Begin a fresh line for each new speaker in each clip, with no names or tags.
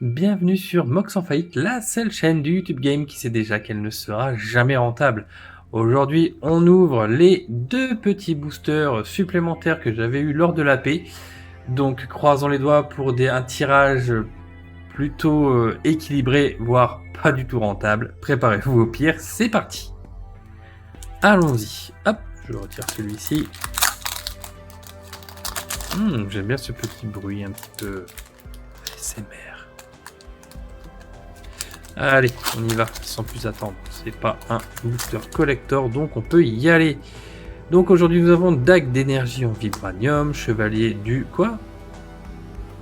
Bienvenue sur Mox en faillite, la seule chaîne du YouTube Game qui sait déjà qu'elle ne sera jamais rentable. Aujourd'hui, on ouvre les deux petits boosters supplémentaires que j'avais eu lors de l'AP. Donc croisons les doigts pour un tirage plutôt équilibré, voire pas du tout rentable. Préparez-vous au pire, c'est parti. Allons-y. Hop, je retire celui-ci. J'aime bien ce petit bruit un petit peu ASMR. Allez, on y va, sans plus attendre. C'est pas un booster collector, donc on peut y aller. Donc aujourd'hui, nous avons dague d'énergie en vibranium, chevalier du... quoi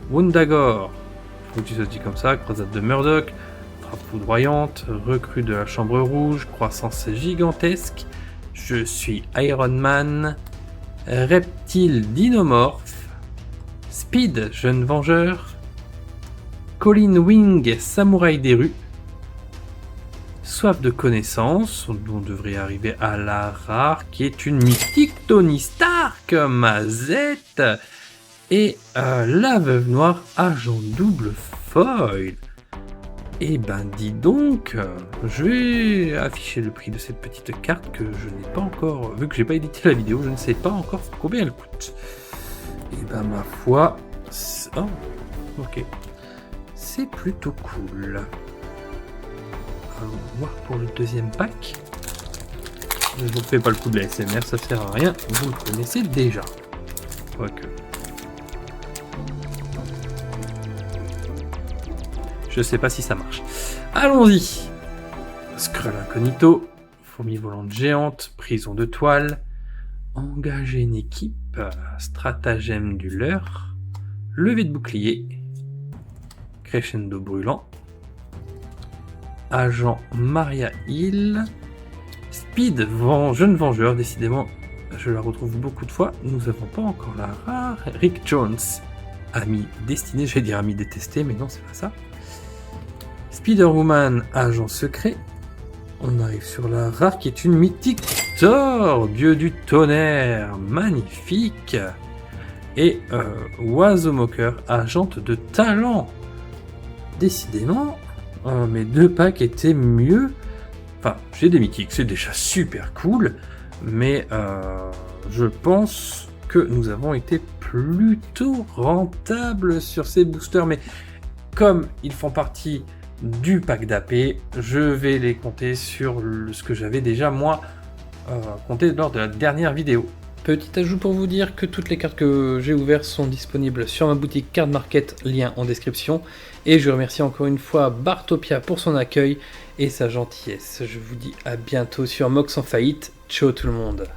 Wundagore. Faut que tu se dis comme ça, croisade de Murdoch, frappe foudroyante, recrue de la chambre rouge, croissance gigantesque, je suis Iron Man, reptile dinomorphe, speed jeune vengeur, Colin Wing samouraï des rues, soif de connaissance, on devrait arriver à la rare, qui est une mythique Tony Stark, Mazette, et la veuve noire agent double foil. Et ben dis donc, je vais afficher le prix de cette petite carte que je n'ai pas encore, vu que j'ai pas édité la vidéo, je ne sais pas encore combien elle coûte. Et ben ma foi, oh, ok, c'est plutôt cool. Allons voir pour le deuxième pack. Je ne vous fais pas le coup de la SMR, ça sert à rien, vous le connaissez déjà. Quoique. Je sais pas si ça marche. Allons-y. Skrull incognito, fourmi volante géante, prison de toile, engager une équipe, stratagème du leurre, lever de bouclier, crescendo brûlant, agent Maria Hill, speed jeune vengeur, décidément je la retrouve beaucoup de fois, nous n'avons pas encore la rare, Rick Jones, ami destiné, je vais dire ami détesté, mais non c'est pas ça. Spider-Woman, agent secret. On arrive sur la rare qui est une mythique Thor, dieu du tonnerre, magnifique. Et Oiseau moqueur, agente de talent. Décidément, mes deux packs étaient mieux. Enfin, j'ai des mythiques, c'est déjà super cool. Mais je pense que nous avons été plutôt rentables sur ces boosters. Mais comme ils font partie du pack d'AP, je vais les compter sur ce que j'avais déjà moi compté lors de la dernière vidéo. Petit ajout pour vous dire que toutes les cartes que j'ai ouvertes sont disponibles sur ma boutique Card Market, lien en description. Et je remercie encore une fois Bartopia pour son accueil et sa gentillesse. Je vous dis à bientôt sur Mox en faillite. Ciao tout le monde.